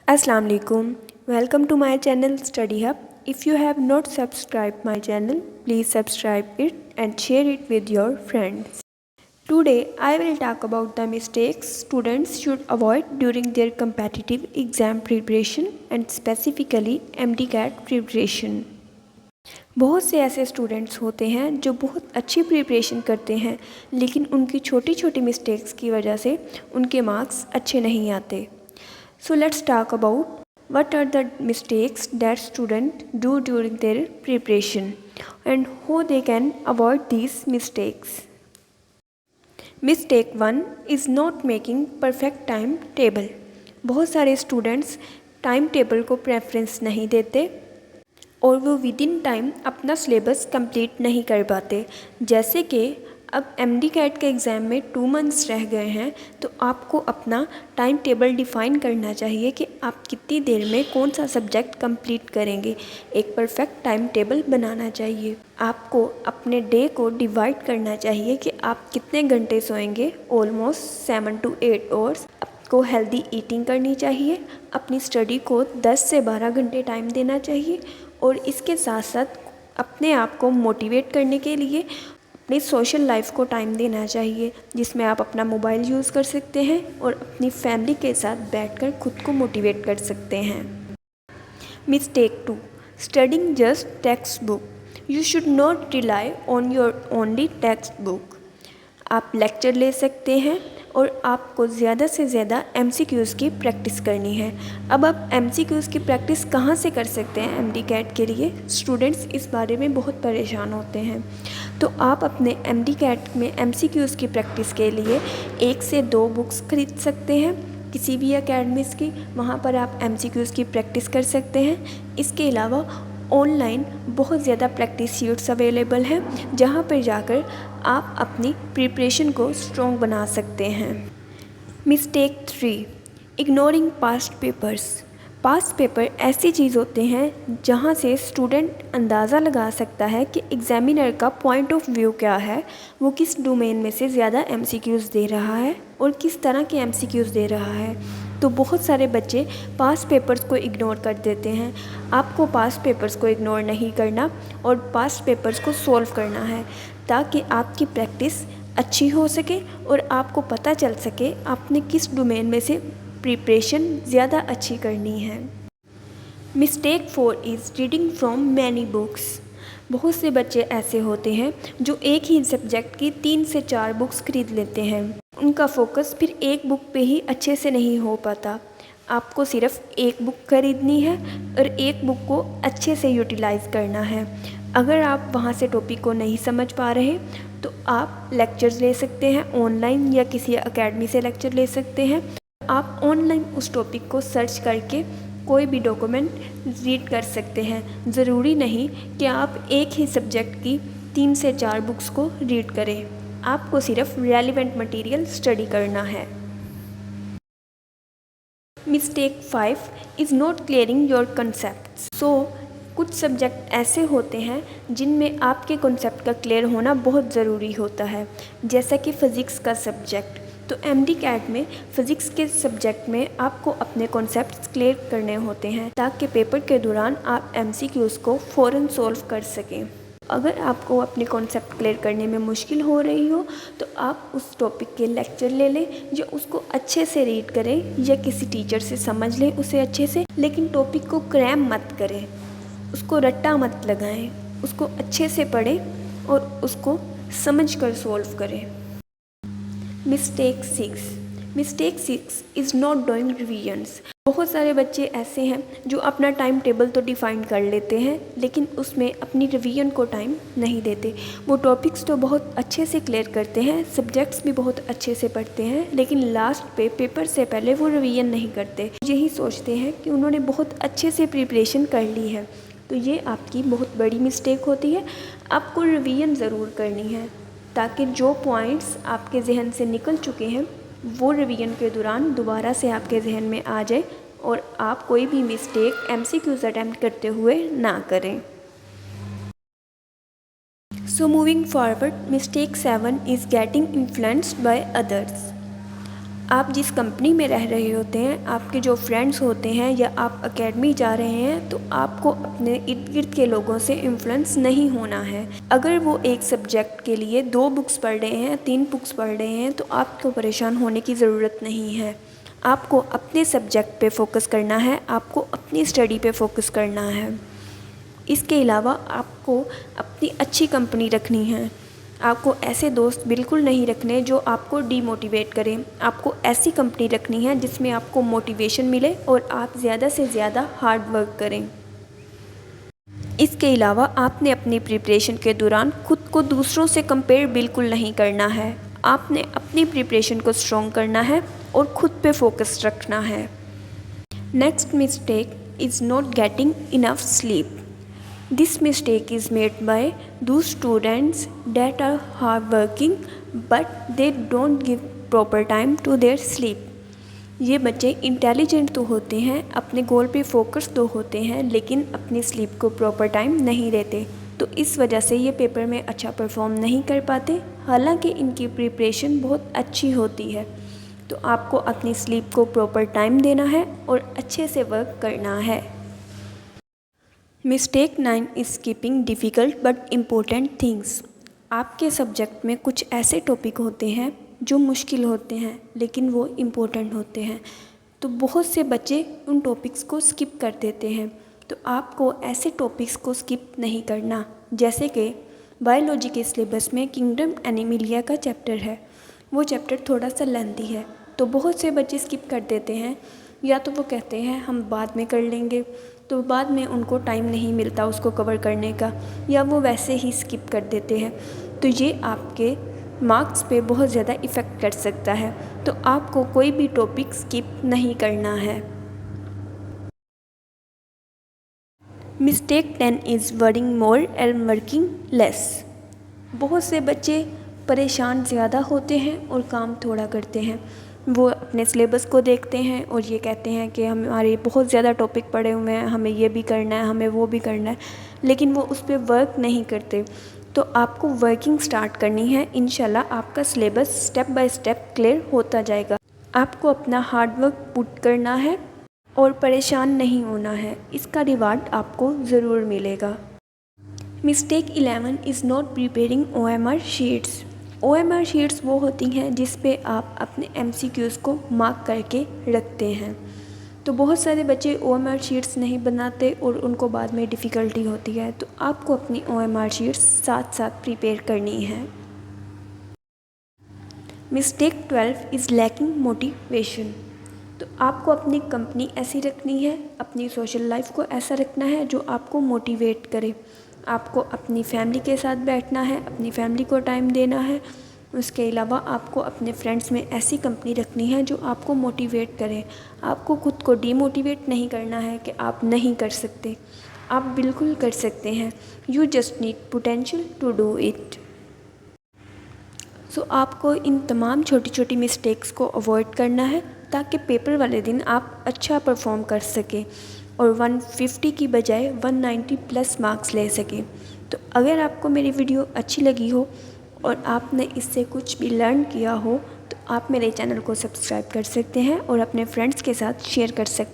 Assalamu alaikum. Welcome to my channel Study Hub. If you have not subscribed my channel, please subscribe it and share it with your friends. Today I will talk about the mistakes students should avoid during their competitive exam preparation and specifically MDCAT preparation. बहुत से ऐसे students होते हैं जो बहुत अच्छी preparation करते हैं लेकिन उनकी छोटी छोटी मिस्टेक्स की वजह से उनके मार्क्स अच्छे नहीं आते. So let's talk about what are the mistakes that students do during their preparation and how they can avoid these mistakes. Mistake 1 is not making perfect time table. बहुत सारे स्टूडेंट्स टाइम टेबल को preference नहीं देते और वो with in time अपना syllabus complete नहीं कर पाते. जैसे कि अब MDCAT के एग्ज़ाम में 2 मंथ्स रह गए हैं तो आपको अपना टाइम टेबल डिफ़ाइन करना चाहिए कि आप कितनी देर में कौन सा सब्जेक्ट कंप्लीट करेंगे. एक परफेक्ट टाइम टेबल बनाना चाहिए. आपको अपने डे को डिवाइड करना चाहिए कि आप कितने घंटे सोएंगे. Almost 7 to 8 hours. आपको हेल्दी ईटिंग करनी चाहिए. अपनी स्टडी को 10 से 12 घंटे टाइम देना चाहिए और इसके साथ साथ अपने आप को मोटिवेट करने के लिए अपनी सोशल लाइफ को टाइम देना चाहिए जिसमें आप अपना मोबाइल यूज़ कर सकते हैं और अपनी फैमिली के साथ बैठकर खुद को मोटिवेट कर सकते हैं. Mistake 2, studying just text book. You should not rely on your only text book. आप लेक्चर ले सकते हैं और आपको ज़्यादा से ज़्यादा MCQs की प्रैक्टिस करनी है. अब आप MCQs की प्रैक्टिस कहाँ से कर सकते हैं MDCAT के लिए? स्टूडेंट्स इस बारे में बहुत परेशान होते हैं. तो आप अपने MDCAT में MCQs की प्रैक्टिस के लिए 1 से 2 बुक्स खरीद सकते हैं किसी भी अकेडमीज़ की. वहाँ पर आप MCQs की प्रैक्टिस कर सकते हैं. इसके अलावा ऑनलाइन बहुत ज़्यादा प्रैक्टिस शीट्स अवेलेबल हैं जहाँ पर जाकर आप अपनी प्रिपरेशन को स्ट्रॉन्ग बना सकते हैं. Mistake 3, ignoring past papers. Past paper ऐसी चीज़ होते हैं जहाँ से स्टूडेंट अंदाज़ा लगा सकता है कि एग्ज़ामिनर का पॉइंट ऑफ व्यू क्या है, वो किस डोमेन में से ज़्यादा MCQs दे रहा है और किस तरह के MCQs दे रहा है. तो बहुत सारे बच्चे पास्ट पेपर्स को इग्नोर कर देते हैं. आपको पास्ट पेपर्स को इग्नोर नहीं करना और पास्ट पेपर्स को सॉल्व करना है ताकि आपकी प्रैक्टिस अच्छी हो सके और आपको पता चल सके आपने किस डोमेन में से प्रिपरेशन ज़्यादा अच्छी करनी है. Mistake 4 is reading from many books. बहुत से बच्चे ऐसे होते हैं जो एक ही सब्जेक्ट की 3 से 4 बुक्स खरीद लेते हैं. उनका फोकस फिर एक बुक पे ही अच्छे से नहीं हो पाता. आपको सिर्फ एक बुक खरीदनी है और एक बुक को अच्छे से यूटिलाइज़ करना है. अगर आप वहाँ से टॉपिक को नहीं समझ पा रहे तो आप लेक्चर्स ले सकते हैं ऑनलाइन या किसी एकेडमी से लेक्चर ले सकते हैं. आप ऑनलाइन उस टॉपिक को सर्च करके कोई भी डॉक्यूमेंट रीड कर सकते हैं. ज़रूरी नहीं कि आप एक ही सब्जेक्ट की 3 से 4 बुक्स को रीड करें. आपको सिर्फ रेलिवेंट मटेरियल स्टडी करना है. Mistake 5 is not clearing your concept. कुछ सब्जेक्ट ऐसे होते हैं जिनमें आपके कॉन्सेप्ट का क्लियर होना बहुत ज़रूरी होता है. जैसा कि फ़िज़िक्स का सब्जेक्ट. तो MDCAT में फ़िज़िक्स के सब्जेक्ट में आपको अपने कॉन्सेप्ट्स क्लियर करने होते हैं ताकि पेपर के दौरान आप MCQs को फ़ौरन सॉल्व कर सकें. अगर आपको अपने कॉन्सेप्ट क्लियर करने में मुश्किल हो रही हो तो आप उस टॉपिक के लेक्चर ले लें या उसको अच्छे से रीड करें या किसी टीचर से समझ लें उसे अच्छे से. लेकिन टॉपिक को क्रैम मत करें, उसको रट्टा मत लगाएं. उसको अच्छे से पढ़ें और उसको समझ कर सॉल्व करें. Mistake 6 is not doing revisions. बहुत सारे बच्चे ऐसे हैं जो अपना टाइम टेबल तो डिफ़ाइन कर लेते हैं लेकिन उसमें अपनी रिवीजन को टाइम नहीं देते. वो टॉपिक्स तो बहुत अच्छे से क्लियर करते हैं, सब्जेक्ट्स भी बहुत अच्छे से पढ़ते हैं लेकिन लास्ट पे पेपर से पहले वो रिवीजन नहीं करते. यही सोचते हैं कि उन्होंने बहुत अच्छे से प्रिपरेशन कर ली है. तो ये आपकी बहुत बड़ी मिस्टेक होती है. आपको रिवीजन ज़रूर करनी है ताकि जो पॉइंट्स आपके जहन से निकल चुके हैं वो रिवीजन के दौरान दोबारा से आपके जहन में आ जाए और आप कोई भी मिस्टेक MCQs अटैम्प्ट करते हुए ना करें. So moving forward, mistake 7 is getting influenced by others. आप जिस कंपनी में रह रहे होते हैं, आपके जो फ्रेंड्स होते हैं या आप एकेडमी जा रहे हैं, तो आपको अपने इर्द गिर्द के लोगों से इन्फ्लुएंस नहीं होना है। अगर वो एक सब्जेक्ट के लिए 2 बुक्स पढ़ रहे हैं, 3 बुक्स पढ़ रहे हैं, तो आपको परेशान होने की ज़रूरत नहीं है। आपको अपने सब्जेक्ट पे फोकस करना है, आपको अपनी स्टडी पे फोकस करना है। इसके अलावा आपको अपनी अच्छी कंपनी रखनी है। आपको ऐसे दोस्त बिल्कुल नहीं रखने जो आपको डीमोटिवेट करें। आपको ऐसी कंपनी रखनी है जिसमें आपको मोटिवेशन मिले और आप ज़्यादा से ज़्यादा हार्ड वर्क करें। इसके अलावा आपने अपनी प्रिपरेशन के दौरान खुद को दूसरों से कंपेयर बिल्कुल नहीं करना है। आपने अपनी प्रिपरेशन को स्ट्रॉन्ग करना है और ख़ुद पे फोकस रखना है। Next mistake is not getting enough sleep. This mistake is made by those students that are hardworking but they don't give proper time to their sleep. ये बच्चे इंटेलिजेंट तो होते हैं, अपने गोल पे फोकस तो होते हैं, लेकिन अपनी स्लीप को प्रॉपर टाइम नहीं देते, तो इस वजह से ये पेपर में अच्छा परफॉर्म नहीं कर पाते। हालांकि इनकी प्रिपरेशन बहुत अच्छी होती है। तो आपको अपनी स्लीप को प्रॉपर टाइम देना है और अच्छे से वर्क करना है। Mistake 9 is skipping difficult but important things. आपके सब्जेक्ट में कुछ ऐसे टॉपिक होते हैं जो मुश्किल होते हैं, लेकिन वो इम्पोर्टेंट होते हैं, तो बहुत से बच्चे उन टॉपिक्स को स्किप कर देते हैं। तो आपको ऐसे टॉपिक्स को स्किप नहीं करना। जैसे कि बायोलॉजी के सिलेबस में किंगडम एनिमलिया का चैप्टर है, वो चैप्टर थोड़ा सा लेंथी है, तो बहुत से बच्चे स्किप कर देते हैं, या तो वो कहते हैं हम बाद में कर लेंगे, तो बाद में उनको टाइम नहीं मिलता उसको कवर करने का, या वो वैसे ही स्किप कर देते हैं। तो ये आपके मार्क्स पे बहुत ज़्यादा इफ़ेक्ट कर सकता है। तो आपको कोई भी टॉपिक स्किप नहीं करना है। Mistake 10 is worrying more and working less. बहुत से बच्चे परेशान ज़्यादा होते हैं और काम थोड़ा करते हैं। वो अपने सिलेबस को देखते हैं और ये कहते हैं कि हमारे बहुत ज़्यादा टॉपिक पड़े हुए हैं, हमें ये भी करना है, हमें वो भी करना है, लेकिन वो उस पर वर्क नहीं करते। तो आपको वर्किंग स्टार्ट करनी है। इंशाल्लाह आपका syllabus step by step clear होता जाएगा। आपको अपना हार्ड वर्क पुट करना है और परेशान नहीं होना है। इसका रिवार्ड आपको ज़रूर मिलेगा। Mistake 11 is not preparing OMR sheets. OMR sheets वो होती हैं जिस पे आप अपने MCQs को मार्क करके रखते हैं। तो बहुत सारे बच्चे OMR शीट्स नहीं बनाते और उनको बाद में डिफ़िकल्टी होती है। तो आपको अपनी OMR शीट्स साथ साथ प्रिपेयर करनी है। Mistake 12 is lacking motivation. तो आपको अपनी कंपनी ऐसी रखनी है, अपनी सोशल लाइफ को ऐसा रखना है जो आपको मोटिवेट करे। आपको अपनी फैमिली के साथ बैठना है, अपनी फैमिली को टाइम देना है। उसके अलावा आपको अपने फ्रेंड्स में ऐसी कंपनी रखनी है जो आपको मोटिवेट करे। आपको खुद को डीमोटिवेट नहीं करना है कि आप नहीं कर सकते। आप बिल्कुल कर सकते हैं। You just need potential to do it. So आपको इन तमाम छोटी छोटी मिस्टेक्स को अवॉइड करना है ताकि पेपर वाले दिन आप अच्छा परफॉर्म कर सकें और 150 की बजाय 190 प्लस मार्क्स ले सकें। तो अगर आपको मेरी वीडियो अच्छी लगी हो और आपने इससे कुछ भी लर्न किया हो, तो आप मेरे चैनल को सब्सक्राइब कर सकते हैं और अपने फ्रेंड्स के साथ शेयर कर सकते हैं।